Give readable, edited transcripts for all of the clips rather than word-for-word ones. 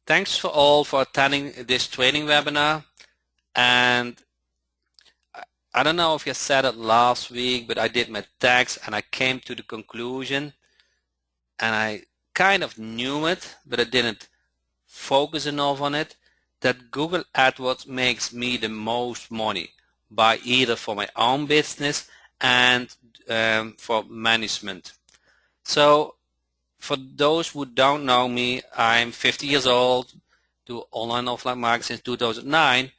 Thanks for all for attending this training webinar. And I don't know if you said it last week, but I did my tags and I came to the conclusion, and I kind of knew it, but I didn't focus enough on it, that Google AdWords makes me the most money by either for my own business and for management. So for those who don't know me, I'm 50 years old, do online offline marketing since 2009,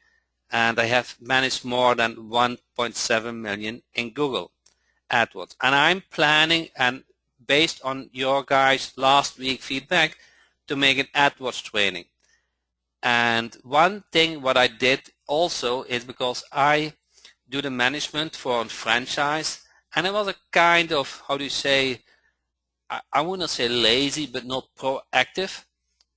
and I have managed more than 1.7 million in Google AdWords. And I'm planning, and based on your guys' last week feedback, to make an AdWords training. And one thing what I did also is because I do the management for a franchise, and it was a kind of, how do you say, I wouldn't say lazy, but not proactive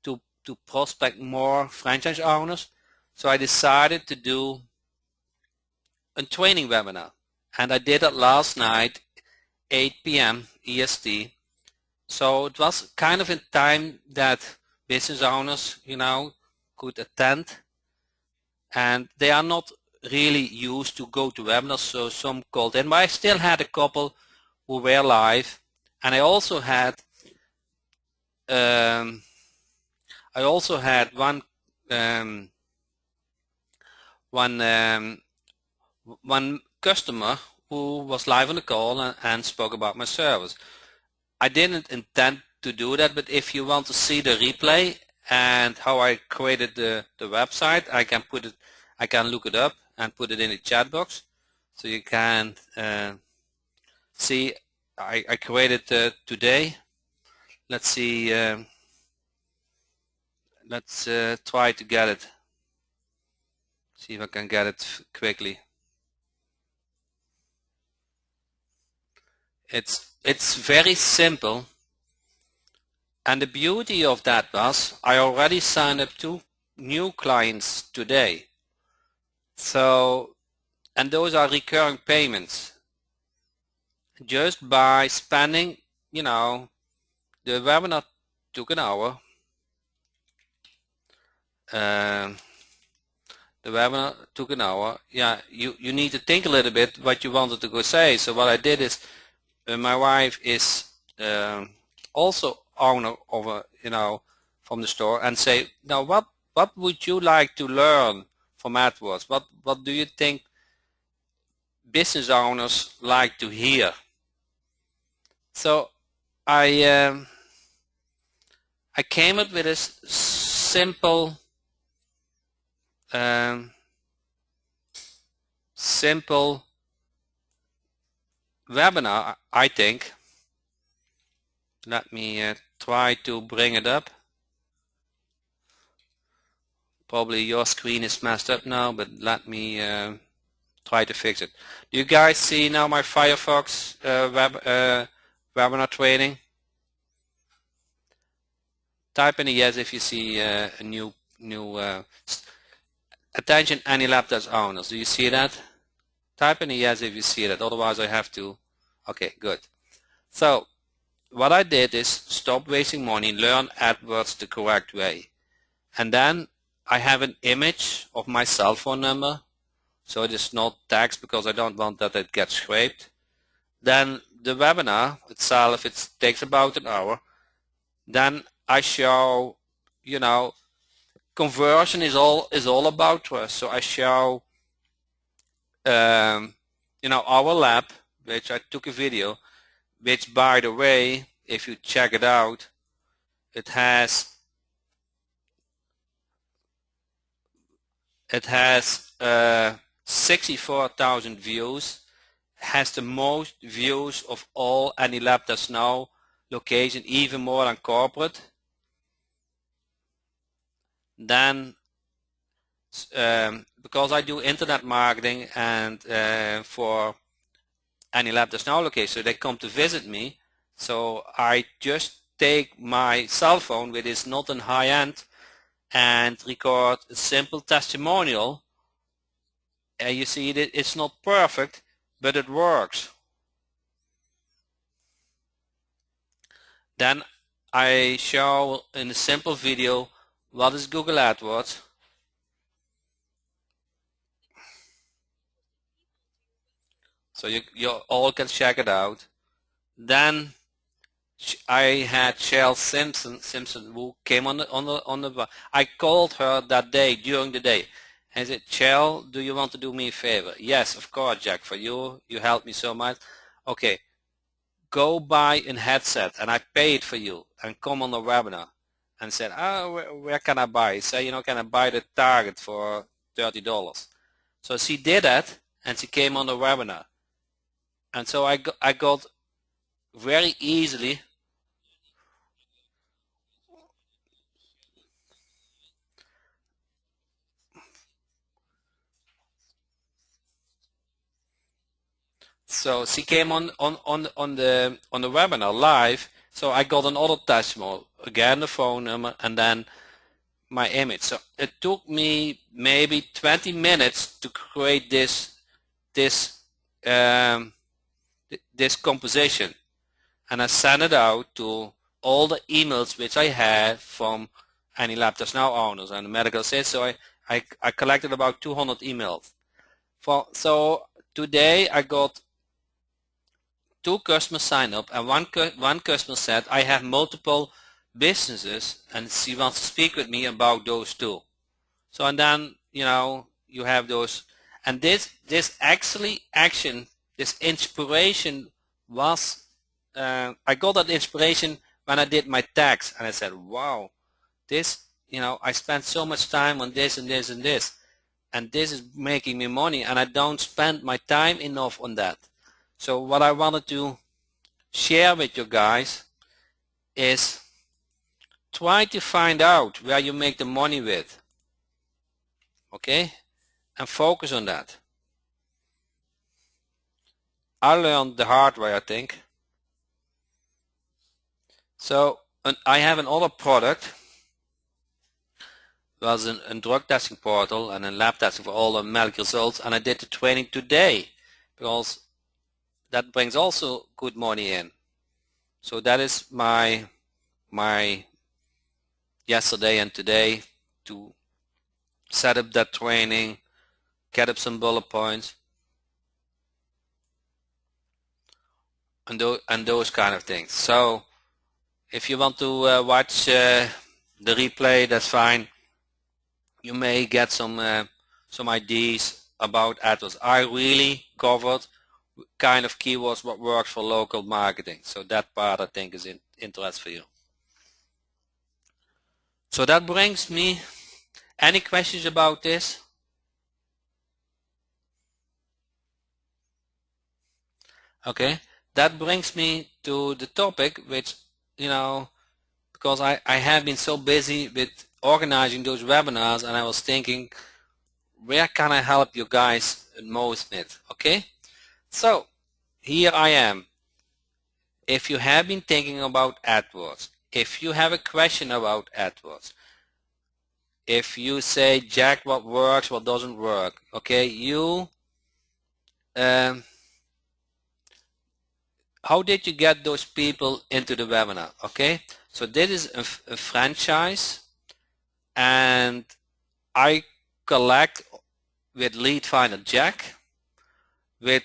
to prospect more franchise owners. So I decided to do a training webinar, and I did it last night, 8 p.m. EST. So it was kind of in time that business owners, could attend, and they are not really used to go to webinars, so some called in, but I still had a couple who were live, and I also had one customer who was live on the call and spoke about my service. I didn't intend to do that, but if you want to see the replay and how I created the website, I can look it up and put it in the chat box, so you can see. I created today. Let's see. Let's try to get it. See if I can get it quickly. It's very simple, and the beauty of that was I already signed up 2 new clients today. So, and those are recurring payments. Just by spending, the webinar took an hour. The webinar took an hour. Yeah, you need to think a little bit what you wanted to go say. So what I did is, my wife is also owner of a, from the store, and say, now what would you like to learn from AdWords? What do you think business owners like to hear? So I came up with a simple webinar, I think. Let me try to bring it up. Probably your screen is messed up now, but let me try to fix it. Do you guys see now my Firefox webinar training? Type in a yes if you see a new attention any laptop owners. Do you see that? Type in a yes if you see that, otherwise I have to. Okay, good. So what I did is stop wasting money, learn AdWords the correct way. And then I have an image of my cell phone number, so it is not text because I don't want that it gets scraped. Then the webinar itself, it takes about an hour. Then I show, conversion is all about trust. So I show, our lab, which I took a video, which, by the way, if you check it out, it has 64,000 views, has the most views of all any laptops now location, even more than corporate. Then because I do internet marketing and for any laptops now location, so they come to visit me, so I just take my cell phone, which is not in high end, and record a simple testimonial. And you see that it's not perfect, but it works. Then I show in a simple video What is Google AdWords? So you all can check it out. Then I had Cheryl Simpson who came on the. I called her that day during the day. I said, Cheryl, do you want to do me a favor? Yes, of course, Jack. For you, you helped me so much. Okay, go buy a headset and I pay it for you and come on the webinar. And said, oh, where can I buy? Say, can I buy the Target for $30? So she did that and she came on the webinar. And so I got very easily. So she came on the webinar live. So I got another testimonial, again the phone number and then my image. So it took me maybe 20 minutes to create this um, this composition, and I sent it out to all the emails which I had from any Laptops Now owners and medical sales. So I collected about 200 emails. So today I got 2 customers sign up and one customer said I have multiple businesses and she wants to speak with me about those 2. So and then you have those, and this actually action, this inspiration was I got that inspiration when I did my tax and I said, wow, this I spent so much time on this and this and this, and this is making me money and I don't spend my time enough on that. So what I wanted to share with you guys is try to find out where you make the money with, okay, and focus on that. I learned the hard way, I think. So I have another product. It was a drug testing portal and a lab testing for all the medical results, and I did the training today because that brings also good money in. So that is my yesterday and today, to set up that training, get up some bullet points, and those kind of things. So if you want to watch the replay, that's fine. You may get some ideas about AdWords. I really covered kind of keywords what works for local marketing. So that part I think is interest for you. So that brings me, any questions about this? Okay, that brings me to the topic which, because I have been so busy with organizing those webinars and I was thinking, where can I help you guys most with? Okay, so here I am. If you have been thinking about AdWords, if you have a question about AdWords, if you say, Jack, what works, what doesn't work, okay, how did you get those people into the webinar? Okay, so this is a franchise, and I collect with Lead Finder Jack. I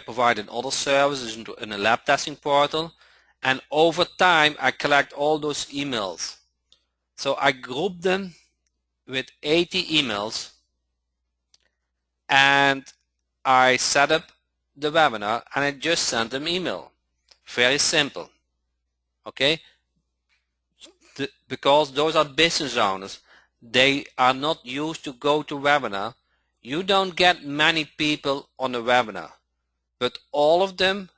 provide another services in a lab testing portal, and over time I collect all those emails. So I group them with 80 emails, and I set up the webinar and I just send them email. Very simple. Okay, because those are business owners, they are not used to go to webinar. You don't get many people on the webinar, but all of them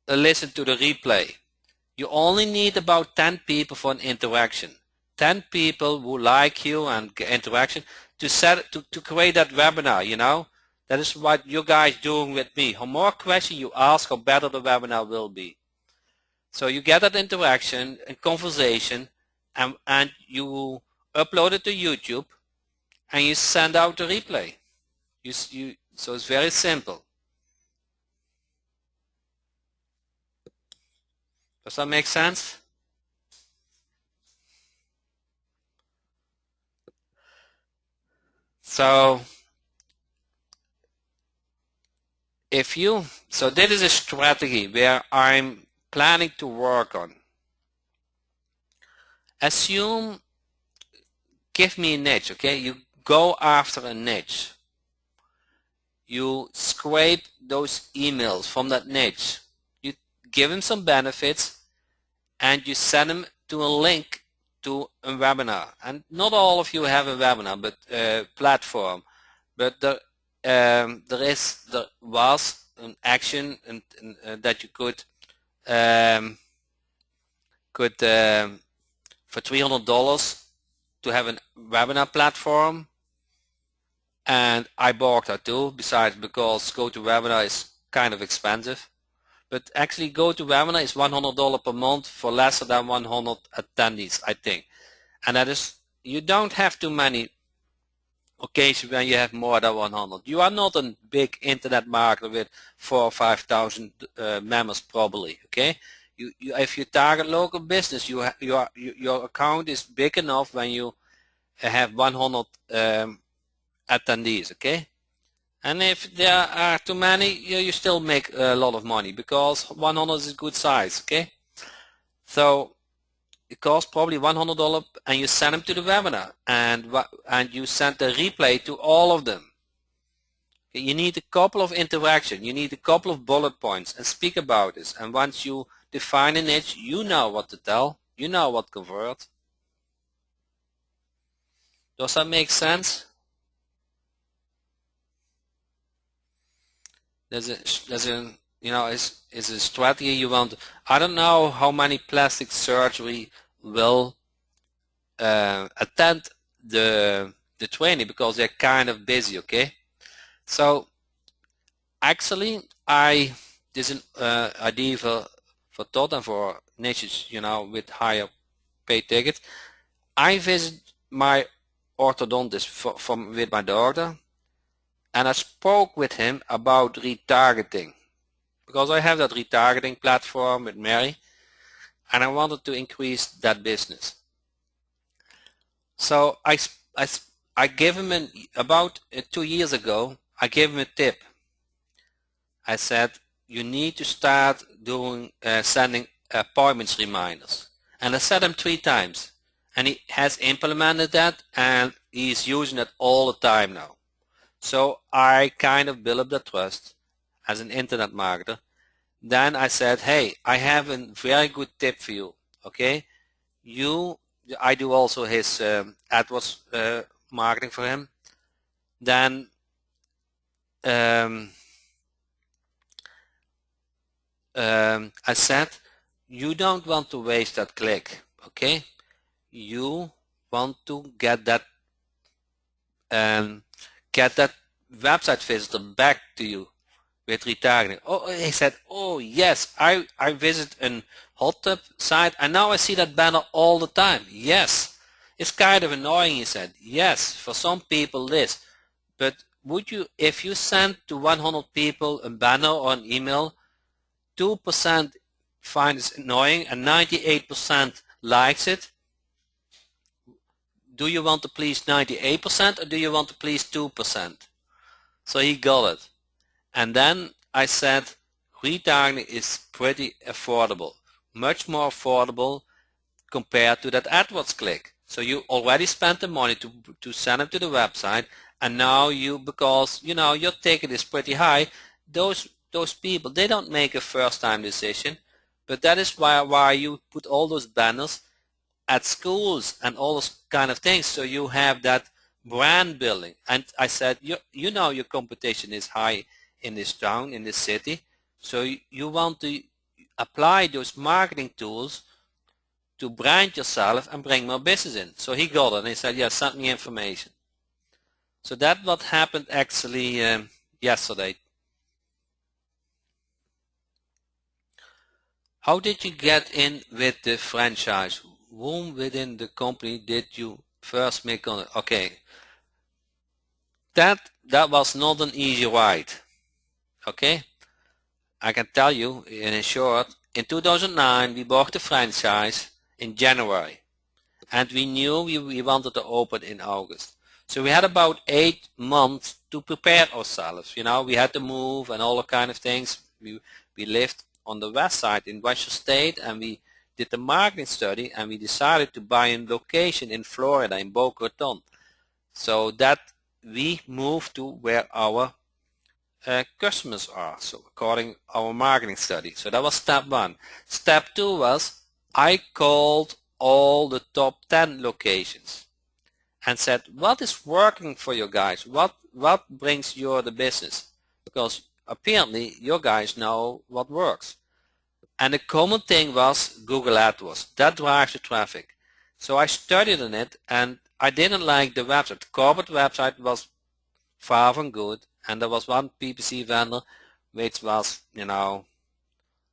listen to the replay. You only need about 10 people for an interaction. 10 people who like you and interaction to create that webinar. That is what you guys doing with me. The more questions you ask, the better the webinar will be. So you get that interaction and conversation, and you upload it to YouTube, and you send out the replay. So it's very simple. Does that make sense? So so this is a strategy where I'm planning to work on. Assume, give me a niche, okay? You go after a niche. You scrape those emails from that niche. You give them some benefits and you send them to a link to a webinar. And not all of you have a webinar, but platform. But there was an action that you could for $300 to have a webinar platform, and I bought that too, besides because GoToWebinar is kind of expensive. But actually GoToWebinar is $100 per month for less than 100 attendees, I think. And that is, you don't have too many occasions when you have more than 100. You are not a big internet marketer with 4,000 or 5,000 members probably, okay? If you target local business, your account is big enough when you have 100 attendees, okay? And if there are too many, you still make a lot of money because 100 is a good size, okay? So it costs probably $100 and you send them to the webinar and you send the replay to all of them. You need a couple of interactions, you need a couple of bullet points and speak about this. And once you define a niche, you know what to tell, you know what convert. Does that make sense? There's a you know, is a strategy you want. I don't know how many plastic surgery will attend the training because they're kind of busy, okay? So actually this is an idea for Todd and for niches, you know, with higher pay tickets. I visit my orthodontist with my daughter, and I spoke with him about retargeting because I have that retargeting platform with Mary and I wanted to increase that business. So I gave him about 2 years ago, I gave him a tip. I said, you need to start doing sending appointments reminders. And I said him 3 times. And he has implemented that and he's using it all the time now. So I kind of built up the trust as an internet marketer. Then I said, hey, I have a very good tip for you, okay? I do also his AdWords marketing for him. Then I said, you don't want to waste that click, okay? You want to get that website visitor back to you with retargeting. Oh, he said, oh yes, I visit a hot tub site and now I see that banner all the time. Yes, it's kind of annoying, he said. Yes, for some people this, but would you, if you send to 100 people a banner or an email, 2% find it annoying and 98% likes it. Do you want to please 98% or do you want to please 2%? So he got it. And then I said, retargeting is pretty affordable, much more affordable compared to that AdWords click. So you already spent the money to send them to the website, and now because you know your ticket is pretty high, those people, they don't make a first-time decision, but that is why you put all those banners at schools and all those kind of things, so you have that brand building. And I said, you know your competition is high in this town, in this city, so you want to apply those marketing tools to brand yourself and bring more business in. So he got it and he said, yeah, send me information. So that's what happened actually yesterday. How did you get in with the franchise? Whom within the company did you first make on it? Okay, that was not an easy ride. Okay, I can tell you in short, in 2009 we bought the franchise in January and we knew we wanted to open in August. So we had about 8 months to prepare ourselves. You know, we had to move and all the kind of things. We lived on the west side in Western State, and we did the marketing study, and we decided to buy a location in Florida in Boca Raton, so that we moved to where our customers are, so according our marketing study. So that was step 1. Step 2 was I called all the top 10 locations and said, what is working for you guys? What brings you the business? Because apparently your guys know what works. And the common thing was Google AdWords. That drives the traffic. So I studied on it, and I didn't like the website. The corporate website was far from good, and there was one PPC vendor which was, you know,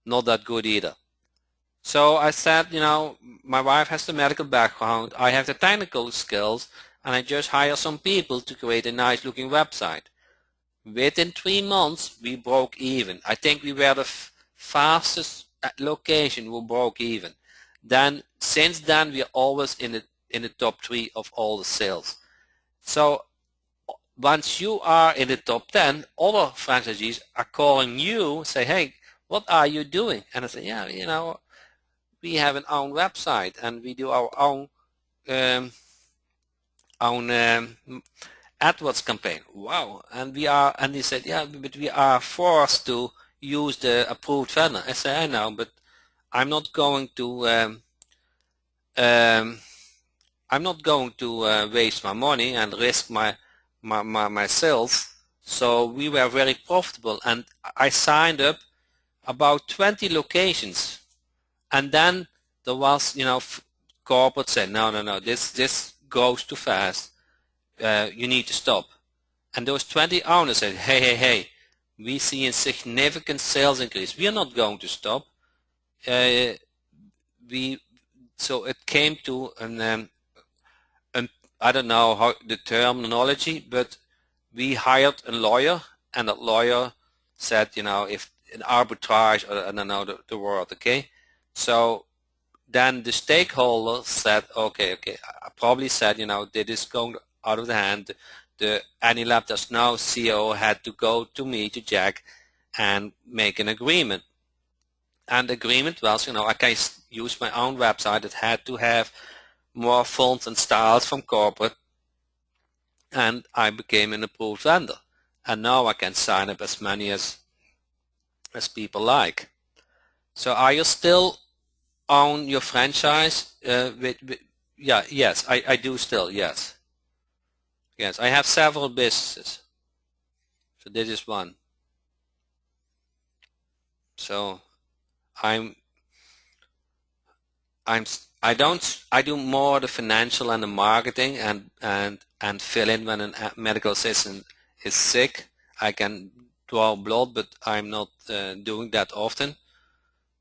not that good either. So I said, you know, my wife has the medical background, I have the technical skills, and I just hire some people to create a nice looking website. Within 3 months we broke even. I think we were the fastest location who broke even. Then since then we are always in the top 3 of all the sales. So once you are in the top 10, other franchisees are calling you, say, hey, what are you doing? And I say, yeah, you know, we have an own website and we do our own AdWords campaign. Wow. And they said, yeah, but we are forced to use the approved vendor. I say, I know, but I'm not going to waste my money and risk my sales. So we were very profitable, and I signed up about 20 locations. And then there was, you know, corporate said, no, this goes too fast. You need to stop. And those 20 owners said, hey, we see a significant sales increase. We are not going to stop. So it came to I don't know how the terminology, but we hired a lawyer, and that lawyer said, you know, if an arbitrage, or I don't know the word, okay? So then the stakeholders said, okay, I probably said, you know, this is going out of the hand. The Anilab That's Now CEO had to go to me, to Jack, and make an agreement. And the agreement was, you know, I can use my own website. It had to have more fonts and styles from corporate, and I became an approved vendor. And now I can sign up as many as people like. So are you still own your franchise? Yeah, yes, I do still, yes. Yes, I have several businesses. So this is one. So I do more the financial and the marketing, and fill in when a medical assistant is sick. I can draw blood, but I'm not doing that often.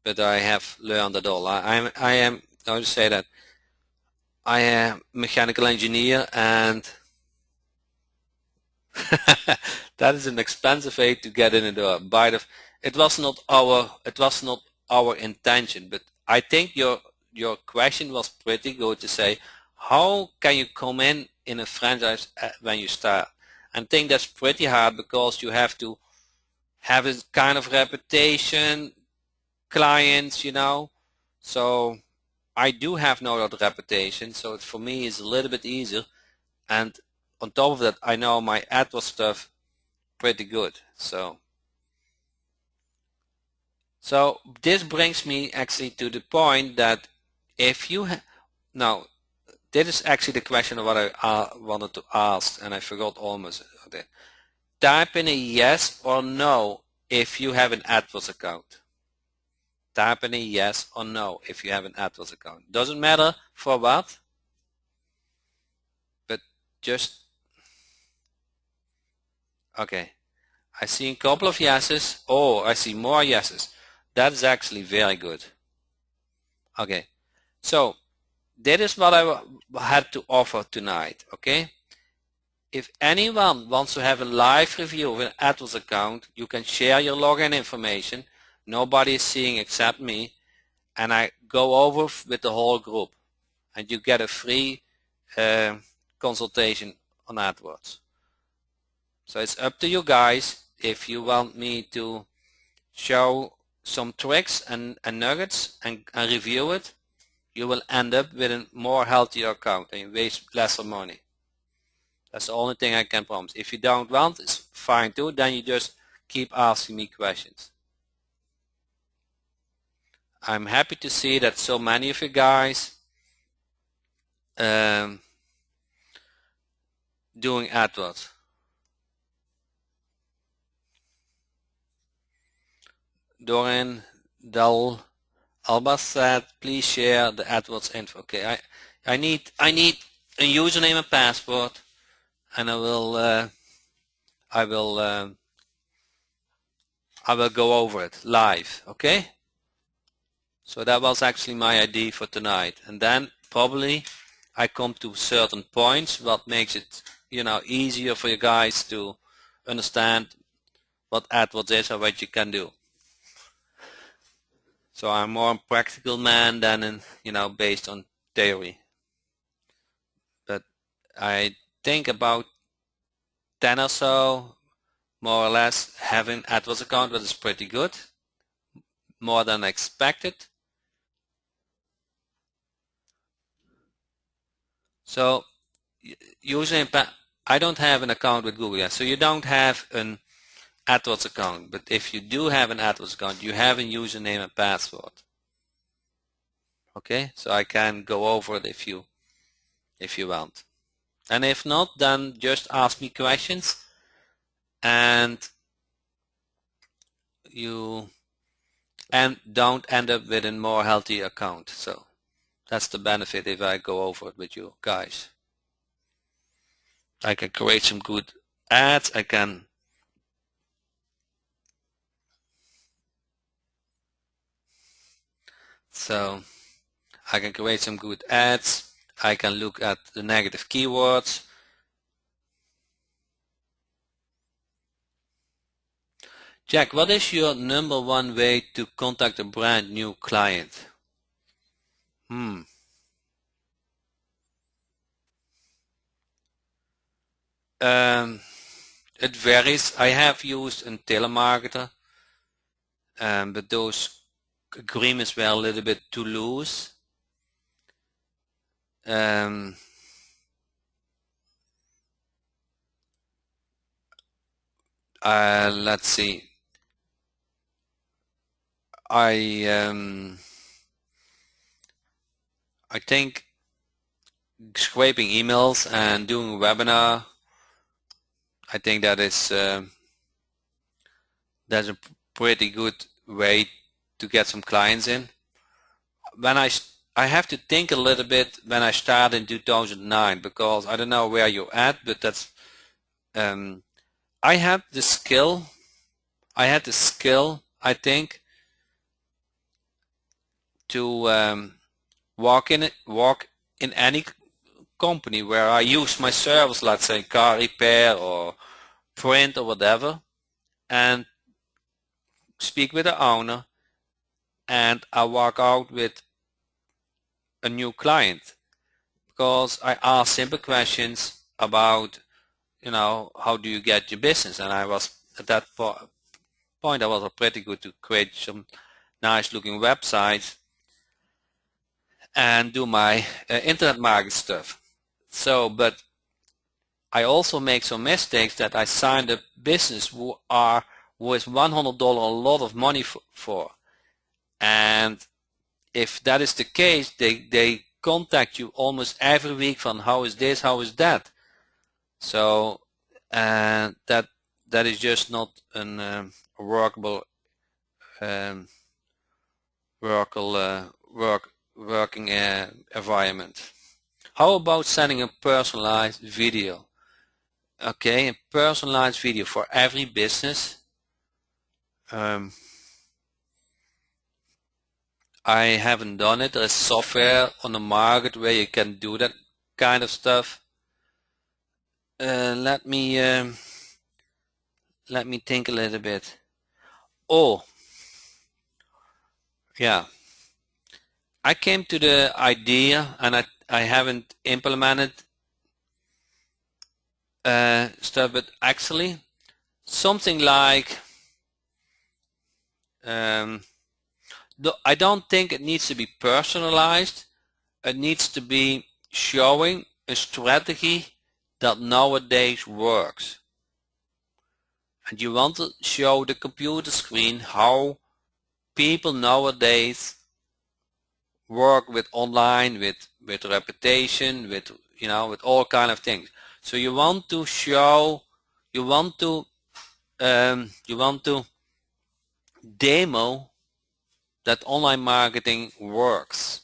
But I have learned it all. I am how to say that, I am mechanical engineer, and that is an expensive way to get in the door. It was not our intention, but I think your question was pretty good to say, how can you come in a franchise when you start? I think that's pretty hard, because you have to have a kind of reputation, clients, you know. So I do have no other reputation, so for me it's a little bit easier. And on top of that, I know my AdWords stuff pretty good. So this brings me actually to the point that if you now, this is actually the question of what I wanted to ask, and I forgot almost that. Type in a yes or no if you have an AdWords account. Type in a yes or no if you have an AdWords account. Doesn't matter for what, but just, okay. I see a couple of yeses. Oh, I see more yeses. That is actually very good. Okay, so that is what I had to offer tonight. Okay, if anyone wants to have a live review of an AdWords account, you can share your login information. Nobody is seeing except me, and I go over with the whole group, and you get a free consultation on AdWords. So it's up to you guys. If you want me to show some tricks and nuggets and review it, you will end up with a more healthier account and you waste less money. That's the only thing I can promise. If you don't want, it's fine too. Then you just keep asking me questions. I'm happy to see that so many of you guys doing AdWords. Dorin Dal Alba said, please share the AdWords info. Okay, I need a username and password, and I will go over it live. Okay. So that was actually my idea for tonight, and then probably I come to certain points what makes it easier for you guys to understand what AdWords is or what you can do. So I'm more a practical man than based on theory. But I think about 10 or so, more or less, have an AdWords account that is pretty good, more than expected. So usually I don't have an account with Google yet, so you don't have an AdWords account. But if you do have an AdWords account, you have a username and password. Okay, so I can go over it if you want. And if not, then just ask me questions and you don't end up with a more healthy account. So that's the benefit if I go over it with you guys. I can create some good ads. So I can create some good ads. I can look at the negative keywords. Jack, what is your number one way to contact a brand new client? It varies. I have used a telemarketer, but those agreements were a little bit too loose. Let's see. I think scraping emails and doing a webinar, I think that is that's a pretty good way to get some clients in. When I have to think a little bit when I started in 2009, because I don't know where you're at, but that's I had the skill, I think, to walk in any company where I use my service, let's say car repair or print or whatever, and speak with the owner, and I walk out with a new client because I ask simple questions about how do you get your business, and I was at that point I was pretty good to create some nice looking websites and do my internet market stuff. So, but I also make some mistakes that I signed a business who was $100 a lot of money for, and if that is the case, they contact you almost every week from how is this, how is that. So that is just not a workable working environment. How about sending a personalized video? Okay, a personalized video for every business. I haven't done it. There's software on the market where you can do that kind of stuff. Let me think a little bit. Oh, yeah. I came to the idea, and I haven't implemented stuff, but actually something like I don't think it needs to be personalized. It needs to be showing a strategy that nowadays works. And you want to show the computer screen how people nowadays work with online, with reputation, with with all kind of things. So you want to show, you want to demo that online marketing works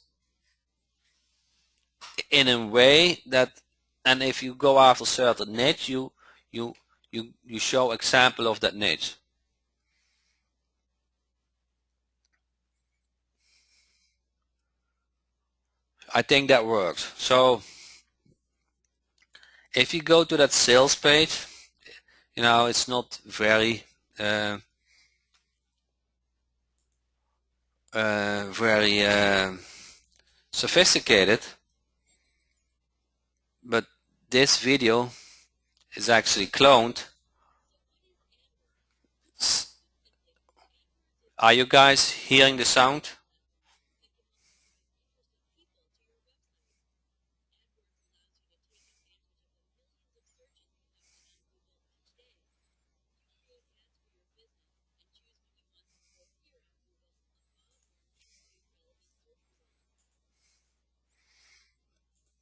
in a way that, and if you go after certain niche, you show example of that niche. I think that works. So if you go to that sales page, it's not very sophisticated, but this video is actually cloned. Are you guys hearing the sound?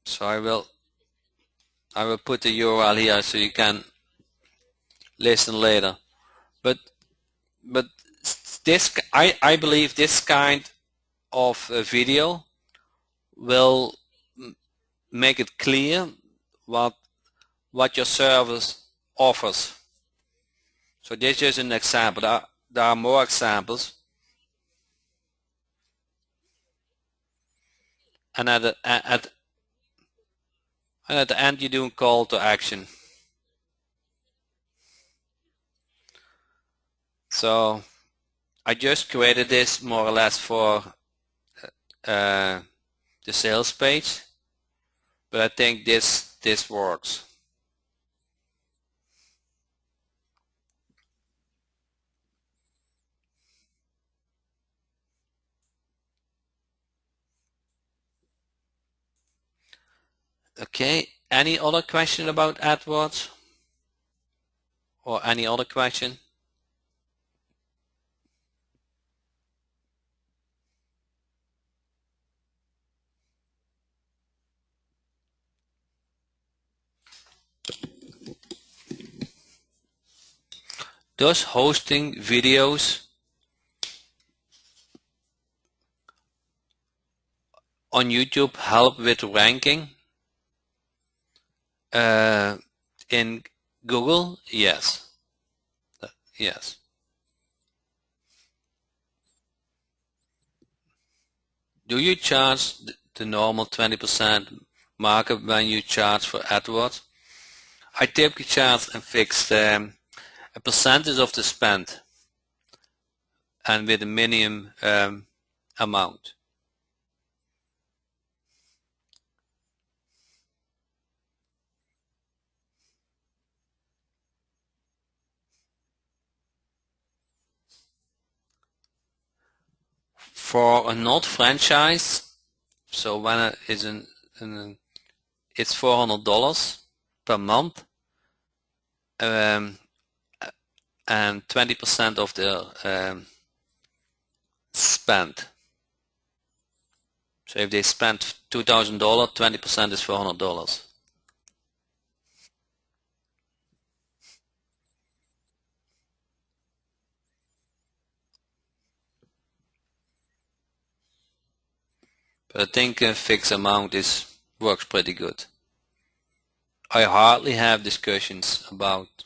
So I will put the URL here so you can listen later. But this, I believe this kind of video will make it clear what your service offers. So this is an example. There are more examples. And at the end you do a call to action. So I just created this more or less for the sales page, but I think this works. Okay, any other question about AdWords? Or any other question? Does hosting videos on YouTube help with ranking? In Google, yes. Yes. Do you charge the normal 20% markup when you charge for AdWords? I typically charge a fixed a percentage of the spend and with a minimum amount. For a not franchise, so when it is it's $400 per month, and 20% of the spend. So if they spend $2,000, 20% is $400. But I think a fixed amount works pretty good. I hardly have discussions about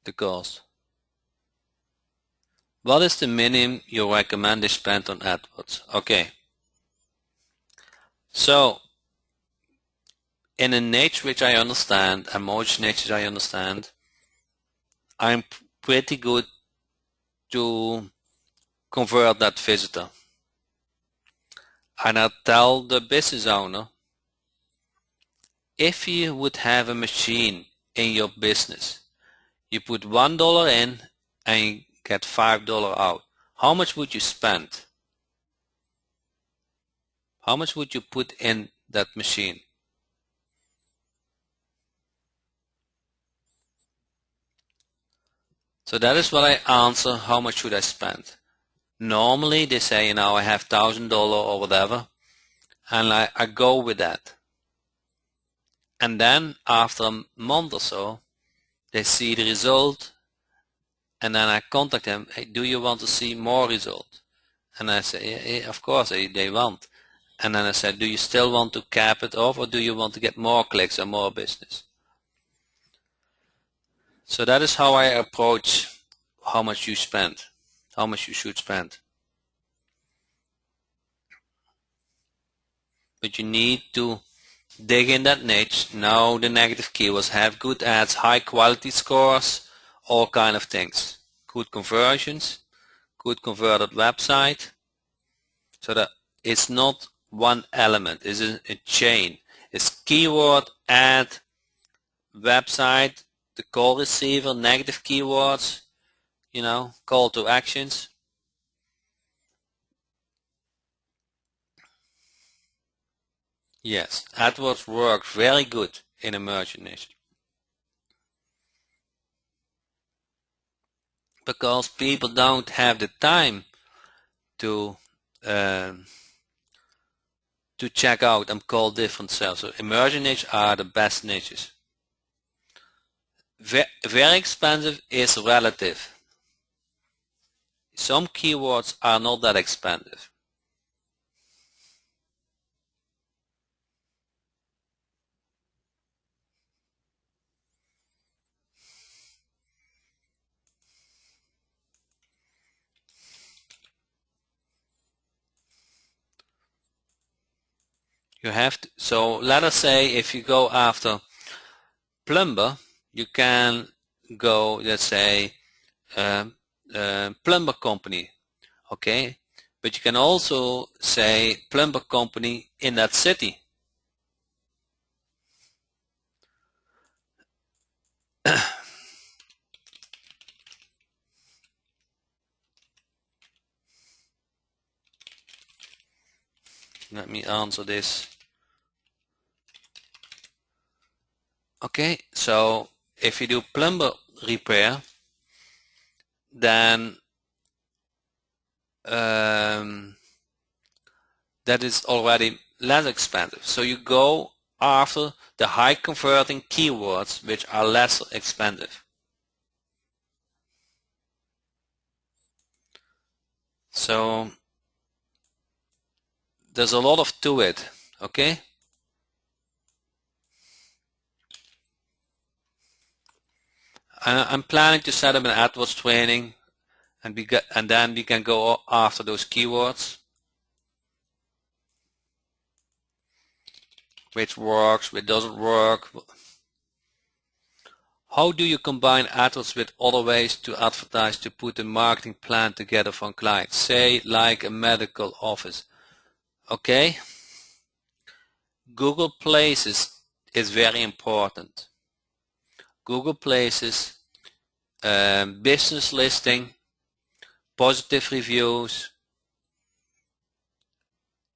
the cost. What is the minimum you recommend to spend on AdWords? Okay. So in a niche which I understand, and most niches I understand, I'm pretty good to convert that visitor. And I tell the business owner, if you would have a machine in your business, you put $1 in and you get $5 out, how much would you spend? How much would you put in that machine? So that is what I answer, how much should I spend? Normally they say, I have $1,000 or whatever, and I go with that. And then after a month or so, they see the result, and then I contact them, hey, do you want to see more result? And I say, yeah, of course they want. And then I said, do you still want to cap it off, or do you want to get more clicks and more business? So that is how I approach how much you spend, how much you should spend. But you need to dig in that niche, know the negative keywords, have good ads, high quality scores, all kind of things. Good conversions, good converted website, so that it's not one element, it's a chain. It's keyword, ad, website, the call receiver, negative keywords, call to actions. Yes, AdWords works very good in emerging niche. Because people don't have the time to check out and call different cells. So emerging niches are the best niches. Very expensive is relative. Some keywords are not that expensive. You have to, so let us say if you go after plumber, you can go, let's say, plumber company, okay? But you can also say plumber company in that city. Let me answer this. Okay, so if you do plumber repair, then that is already less expensive. So you go after the high converting keywords which are less expensive. So there's a lot of to it, okay? I'm planning to set up an AdWords training, and then we can go after those keywords, which works, which doesn't work. How do you combine AdWords with other ways to advertise to put a marketing plan together for clients? Say like a medical office. Okay. Google Places is very important. Google Places, business listing, positive reviews.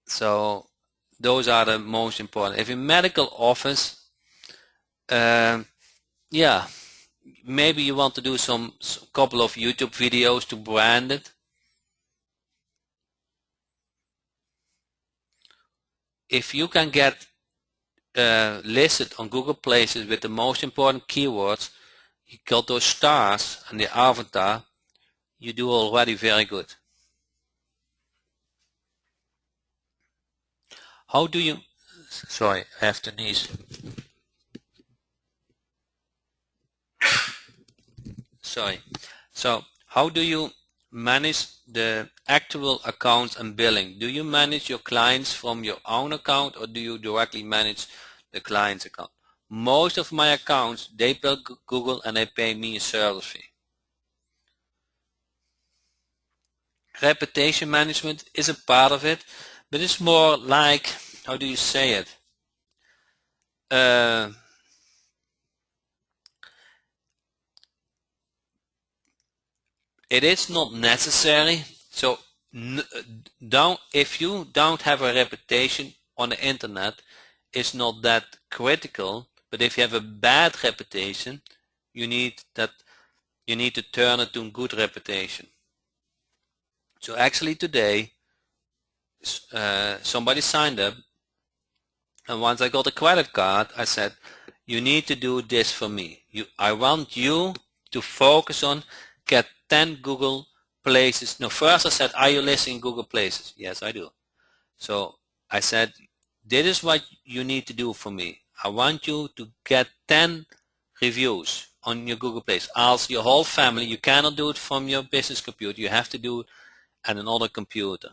So those are the most important. If a medical office, yeah, maybe you want to do some couple of YouTube videos to brand it. If you can get listed on Google Places with the most important keywords, you got those stars and the avatar, you do already very good. How do you, sorry, I have to sneeze. Sorry. So how do you manage the actual accounts and billing? Do you manage your clients from your own account, or do you directly manage the client's account? Most of my accounts, they bill Google and they pay me a service fee. Reputation management is a part of it, but it's more like, how do you say it? uh, it is not necessary. So if you don't have a reputation on the internet, it's not that critical. But if you have a bad reputation, you need to turn it to a good reputation. So actually today, somebody signed up, and once I got a credit card, I said, you need to do this for me. I want you to focus on get 10 Google places. No, first I said, are you listing Google places? Yes, I do. So I said, this is what you need to do for me. I want you to get 10 reviews on your Google Places. Ask your whole family. You cannot do it from your business computer. You have to do it at another computer.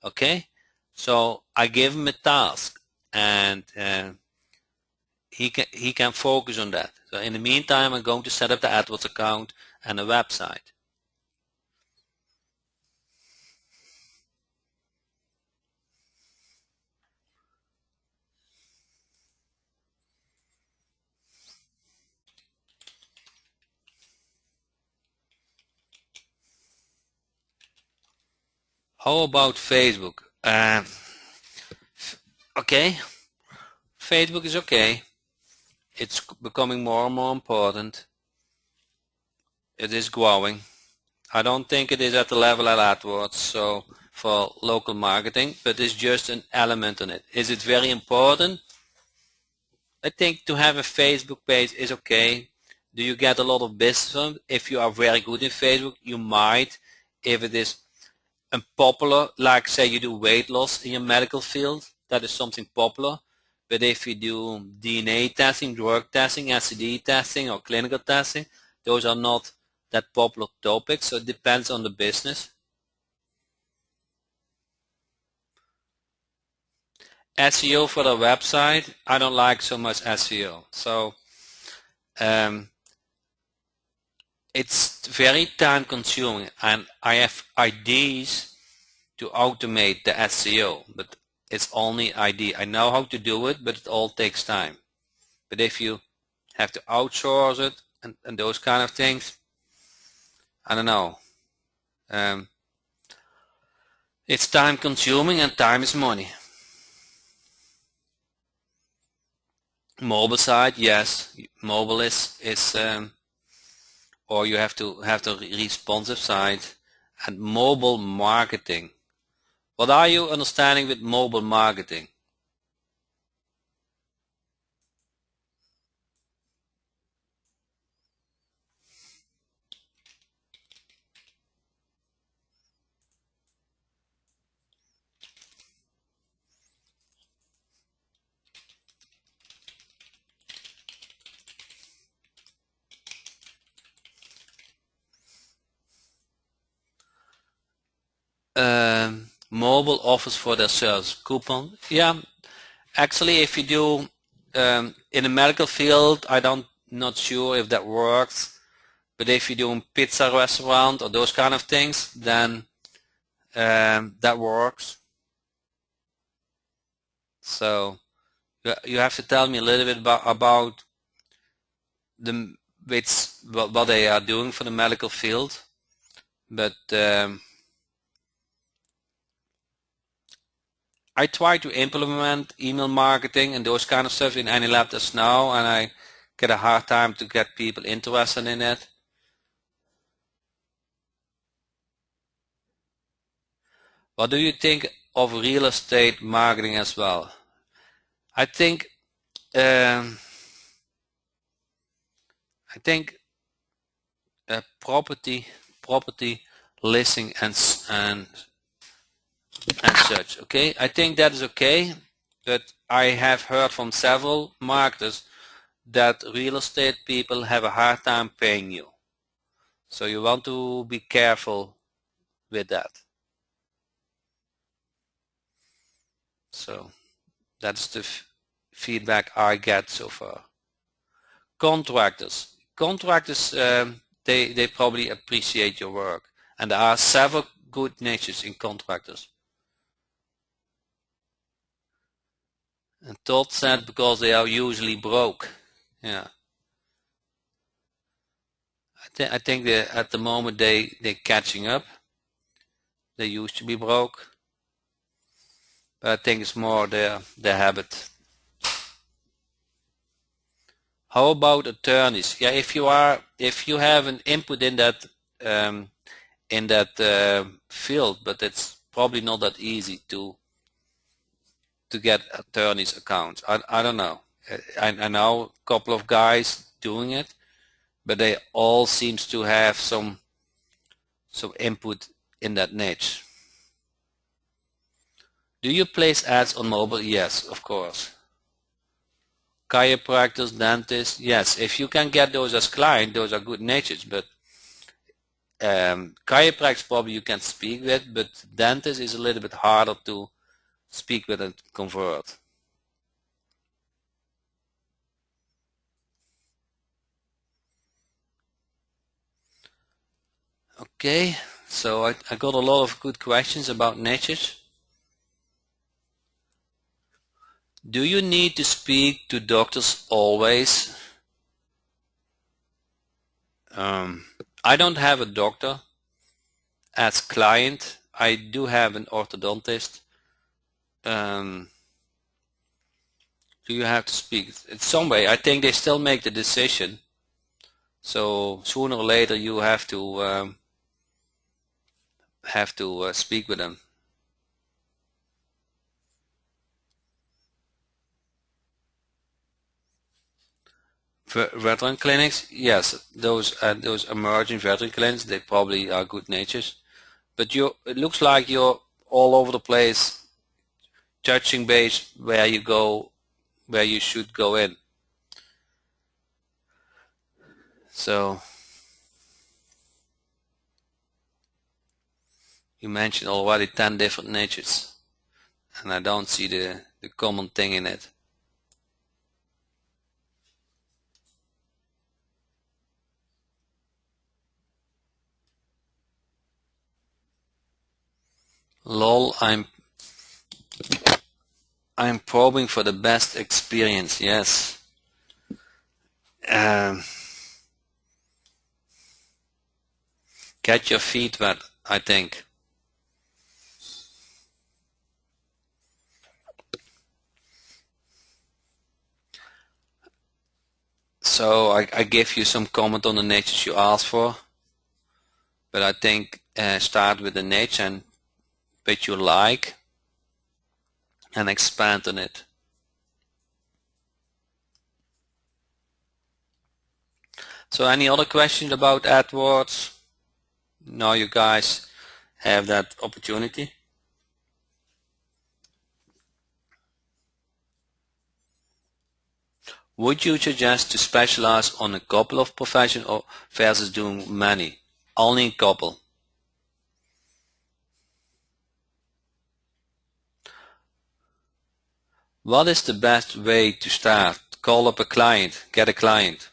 Okay? So I gave him a task, and he can focus on that. So in the meantime, I'm going to set up the AdWords account and a website. How about Facebook? Okay, Facebook is okay. It's becoming more and more important. It is growing. I don't think it is at the level at AdWords, so for local marketing, but it's just an element on it. Is it very important? I think to have a Facebook page is okay. Do you get a lot of business from it? If you are very good in Facebook, you might. If it is unpopular, like say you do weight loss in your medical field, that is something popular. But if you do DNA testing, drug testing, STD testing, or clinical testing, those are not that popular topics, so it depends on the business. SEO for the website, I don't like so much SEO. So it's very time consuming, and I have ideas to automate the SEO, but it's only idea. I know how to do it, but it all takes time. But if you have to outsource it and those kind of things, I don't know. It's time consuming, and time is money. Mobile side, yes, mobile is or you have to have the responsive side, and mobile marketing. What are you understanding with mobile marketing? Mobile offers for their sales coupon. Yeah, actually, if you do in the medical field, not sure if that works. But if you do a pizza restaurant or those kind of things, then that works. So you have to tell me a little bit about what they are doing for the medical field. But I try to implement email marketing and those kind of stuff in AnyLab just now, and I get a hard time to get people interested in it. What do you think of real estate marketing as well? I think property listing and such. Okay, I think that is okay, but I have heard from several marketers that real estate people have a hard time paying you. So you want to be careful with that. So that's the feedback I get so far. Contractors. They probably appreciate your work, and there are several good niches in contractors. And Todd said because they are usually broke. Yeah. I think at the moment they're catching up. They used to be broke. But I think it's more their habit. How about attorneys? Yeah, if you have an input in that field, but it's probably not that easy to get attorneys accounts. I don't know. I know a couple of guys doing it, but they all seems to have some input in that niche. Do you place ads on mobile? Yes, of course. Chiropractors, dentists, yes. If you can get those as client, those are good niches, but chiropractors probably you can speak with, but dentist is a little bit harder to speak with and convert. Okay, so I got a lot of good questions about niches. Do you need to speak to doctors always? I don't have a doctor as client. I do have an orthodontist. Do you have to speak? In some way, I think they still make the decision. So sooner or later, you have to speak with them. Veteran clinics, yes, those emerging veteran clinics, they probably are good natures. But it looks like you're all over the place, touching base where you should go in. So you mentioned already 10 different natures, and I don't see the common thing in it. Lol, I'm probing for the best experience, yes. Get your feet wet, I think. So I give you some comment on the natures you asked for, but I think start with the nature and which you like and expand on it. So any other questions about AdWords? Now you guys have that opportunity. Would you suggest to specialize on a couple of professions or versus doing many? Only a couple. What is the best way to start? Call up a client, get a client.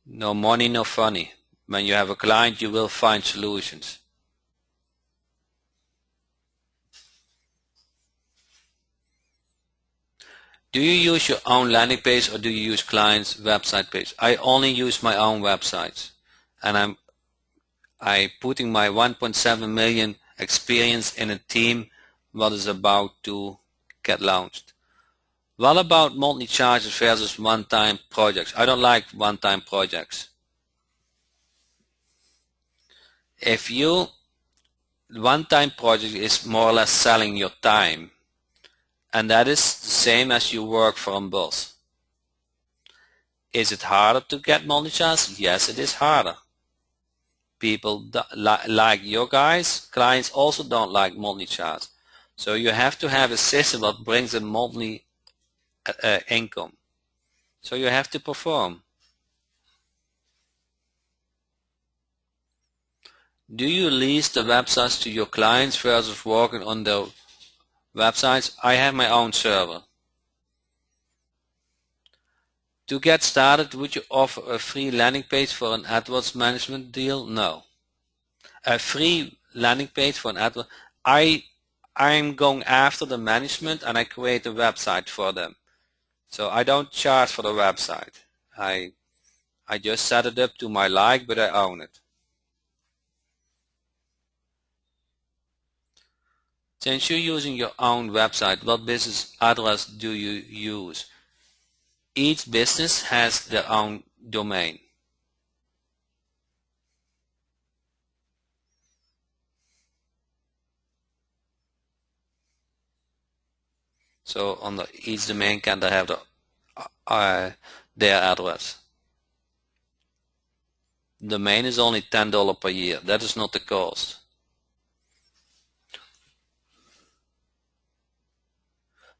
No money, no funny. When you have a client, you will find solutions. Do you use your own landing page or do you use clients' website page? I only use my own websites, and I'm putting my 1.7 million experience in a team what is about to get launched. What about monthly charges versus one-time projects? I don't like one-time projects. If you one-time project is more or less selling your time, and that is the same as you work for a boss. Is it harder to get monthly charges? Yes, it is harder. People like your guys, clients also don't like monthly charges. So you have to have a system that brings a monthly income. So you have to perform. Do you lease the websites to your clients versus working on their websites? I have my own server. To get started, would you offer a free landing page for an AdWords management deal? No. A free landing page for an AdWords. I I'm going after the management and I create a website for them. So I don't charge for the website. I just set it up to my like, but I own it. Since you're using your own website, what business address do you use? Each business has their own domain. So on each domain can they have their address. Domain is only $10 per year. That is not the cost.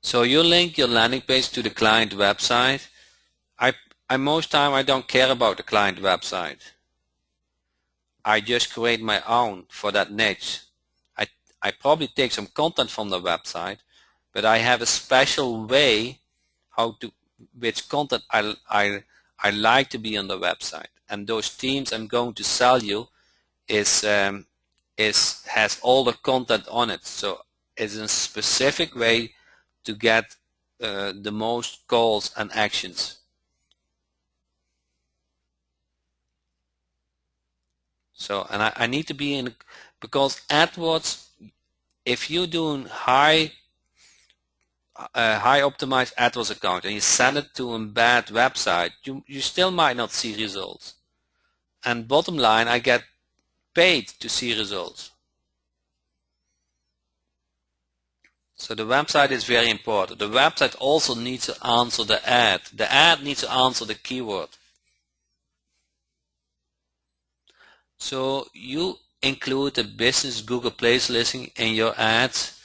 So you link your landing page to the client website. Most time I don't care about the client website. I just create my own for that niche. I probably take some content from the website, but I have a special way which content I like to be on the website. And those themes I'm going to sell you has all the content on it. So it's a specific way to get the most calls and actions. So, and I need to be in, because AdWords, if you're doing high optimized AdWords account and you send it to a bad website, you still might not see results. And bottom line, I get paid to see results. So the website is very important. The website also needs to answer the ad. The ad needs to answer the keyword. So you include the business Google Place listing in your ads.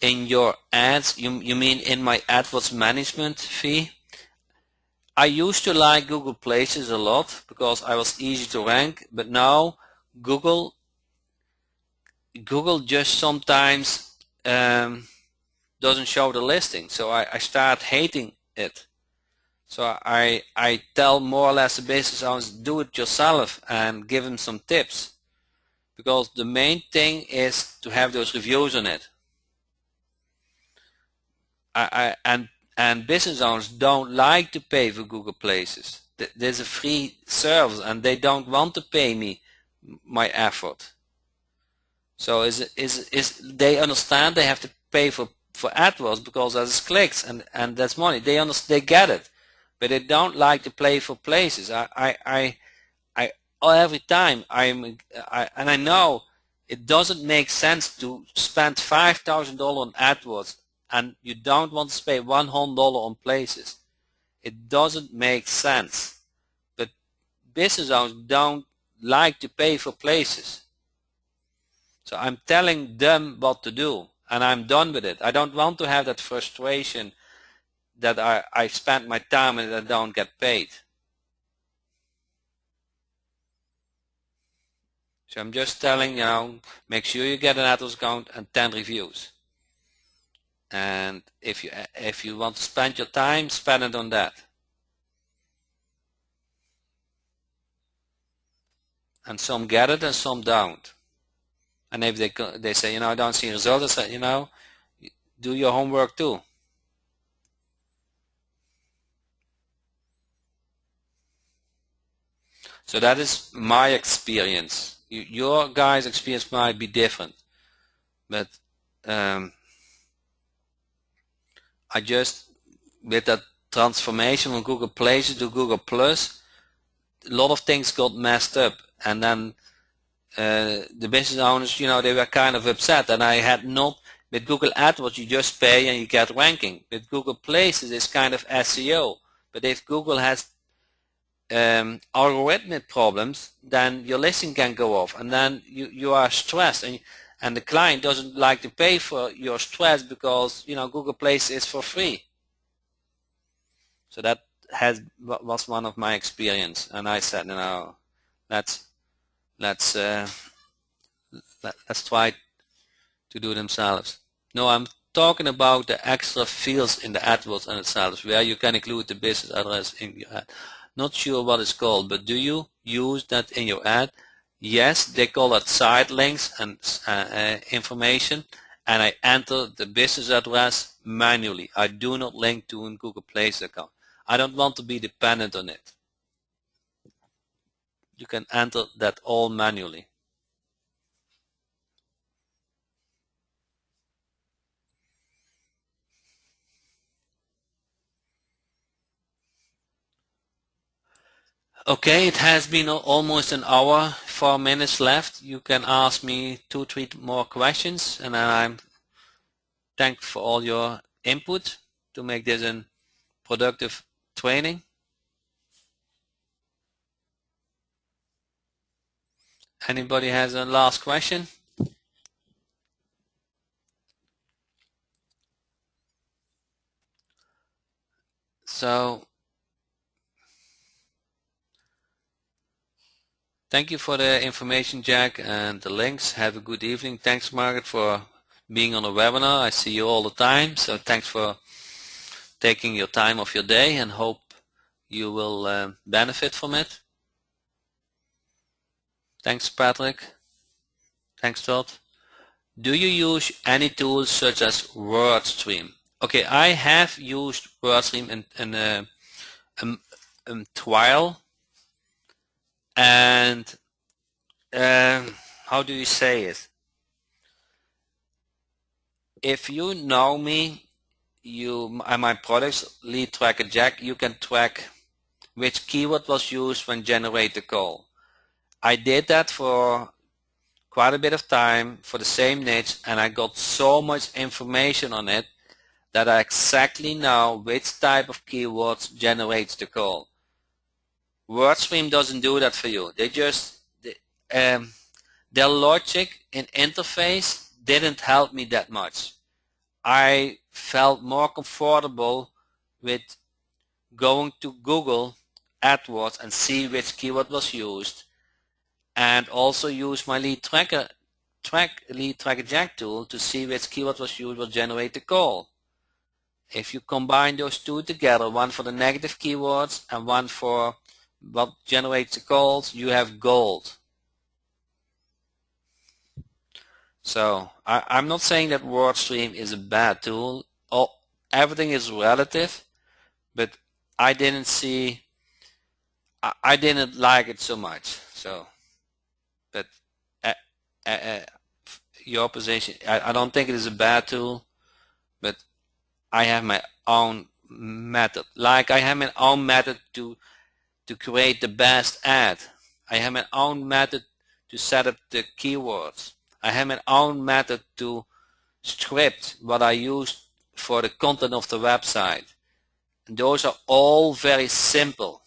In your ads, you mean in my AdWords management fee? I used to like Google Places a lot because I was easy to rank, but now Google just sometimes doesn't show the listing, so I start hating it. So I tell more or less the business owners, do it yourself and give them some tips, because the main thing is to have those reviews on it. And business owners don't like to pay for Google Places. There's a free service and they don't want to pay me my effort. So they understand they have to pay for AdWords because there's clicks and that's money. They get it, but they don't like to pay for places. Every time and I know it doesn't make sense to spend $5,000 on AdWords and you don't want to spend $100 on places. It doesn't make sense. But business owners don't like to pay for places. So I'm telling them what to do, and I'm done with it. I don't want to have that frustration that I spent my time and I don't get paid. So I'm just telling, make sure you get an AdWords account and 10 reviews. And if you want to spend your time, spend it on that. And some get it and some don't. And if they say, I don't see results, I say, do your homework too. So that is my experience. Your guys' experience might be different, but I just, with that transformation from Google Places to Google Plus, a lot of things got messed up, and then the business owners, they were kind of upset, and I had not, with Google AdWords you just pay and you get ranking. With Google Places it's kind of SEO, but if Google has algorithmic problems, then your listing can go off, and then you are stressed, and the client doesn't like to pay for your stress because Google Places is for free. So that was one of my experience, and I said, let's try to do it themselves. No, I'm talking about the extra fields in the AdWords and itself, where you can include the business address in your ad. Not sure what it's called, but do you use that in your ad? Yes, they call it site links and information, and I enter the business address manually. I do not link to a Google Places account. I don't want to be dependent on it. You can enter that all manually. Okay, it has been almost an hour, 4 minutes left. You can ask me 2-3 more questions, and I'm thankful for all your input to make this a productive training. Anybody has a last question? So thank you for the information, Jack, and the links. Have a good evening. Thanks, Margaret, for being on the webinar. I see you all the time, so thanks for taking your time of your day, and hope you will benefit from it. Thanks, Patrick. Thanks, Todd. Do you use any tools such as WordStream? Okay, I have used WordStream in a trial, and how do you say it? If you know me, my products, Lead Tracker Jack, you can track which keyword was used when generate the call. I did that for quite a bit of time for the same niche, and I got so much information on it that I exactly know which type of keywords generates the call. WordStream doesn't do that for you. Their logic and interface didn't help me that much. I felt more comfortable with going to Google AdWords and see which keyword was used, and also use my Lead Tracker Jack tool to see which keyword was used will generate the call. If you combine those two together, one for the negative keywords and one for what generates the calls, you have gold. So I'm not saying that WordStream is a bad tool. Everything is relative, but I didn't like it so much. So, but your position, I don't think it is a bad tool, but I have my own method. Like I have my own method to create the best ad. I have my own method to set up the keywords. I have my own method to script what I use for the content of the website. And those are all very simple.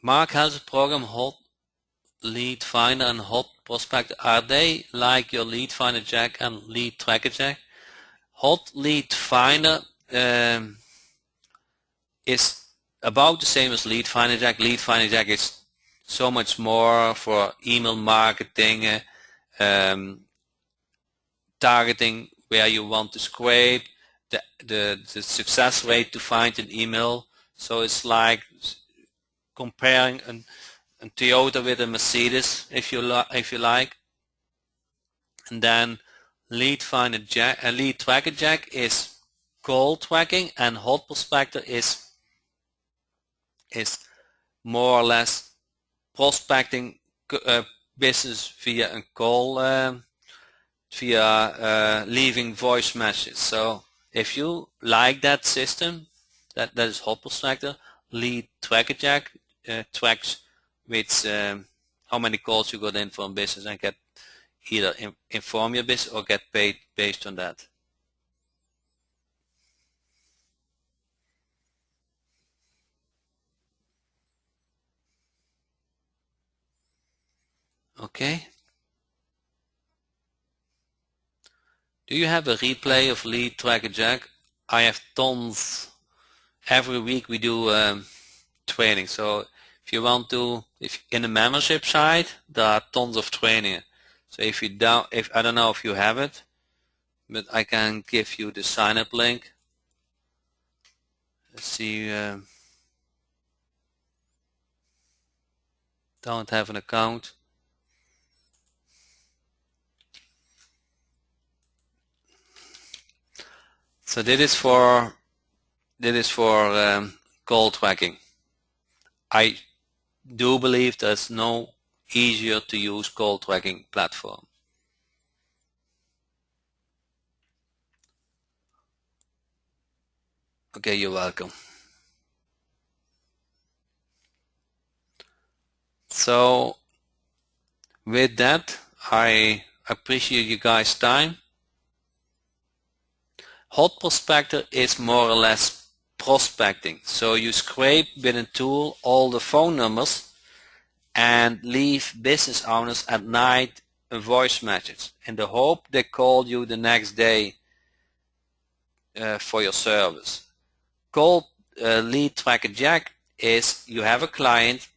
Mark has a program, Hot Lead Finder and Hot Prospector. Are they like your Lead Finder Jack and Lead Tracker Jack? Hot Lead Finder is about the same as Lead Finder Jack. Lead Finder Jack is so much more for email marketing, targeting where you want to scrape, the success rate to find an email. So it's like comparing a Toyota with a Mercedes, if you like. And then Lead Tracker Jack is call tracking, and Hot Prospector is more or less prospecting business via a call, via leaving voice messages. So if you like that system, that is Hot Prospector. Lead Tracker Jack tracks which how many calls you got in from business and get either inform your business or get paid based on that. Okay. Do you have a replay of Lead Tracker Jack? I have tons. Every week we do training. So if you want to, if in the membership side, there are tons of training. So if you don't, I don't know if you have it, but I can give you the sign up link. let's see, don't have an account. So this is for call tracking. I do believe there's no easier to use call tracking platform. Okay, you're welcome. So with that, I appreciate you guys' time. Hot Prospector is more or less prospecting. So you scrape with a tool all the phone numbers and leave business owners at night a voice message in the hope they call you the next day for your service. Cold Lead Tracker Jack is you have a client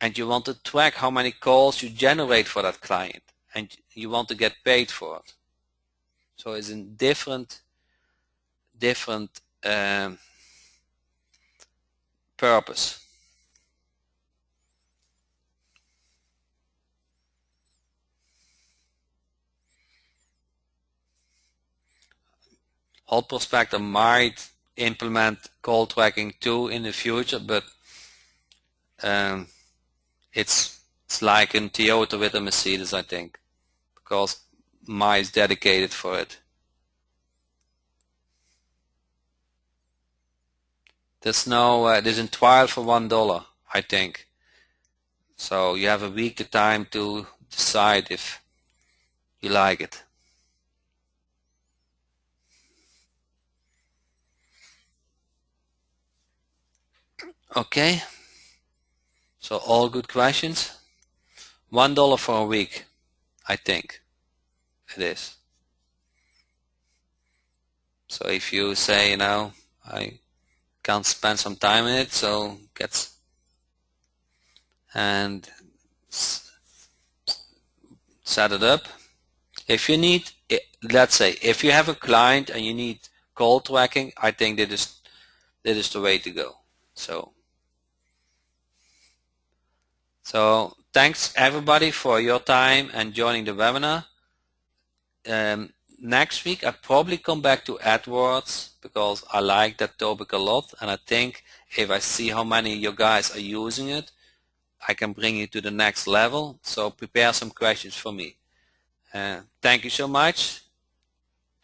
and you want to track how many calls you generate for that client and you want to get paid for it. So it's a different purpose. Hot Prospector might implement call tracking too in the future, but it's like in Toyota with a Mercedes, I think, because Mai is dedicated for it. There's no, there's in trial for $1, I think. So you have a week of time to decide if you like it. Okay. So all good questions. $1 for a week, I think it is. So if you say, I can't spend some time in it, so and set it up. If you need, let's say, if you have a client and you need call tracking, I think that is the way to go. So thanks everybody for your time and joining the webinar. Next week I'll probably come back to AdWords because I like that topic a lot, and I think if I see how many of you guys are using it, I can bring you to the next level. So prepare some questions for me. Thank you so much,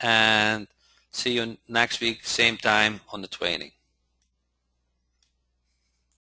and see you next week, same time on the training.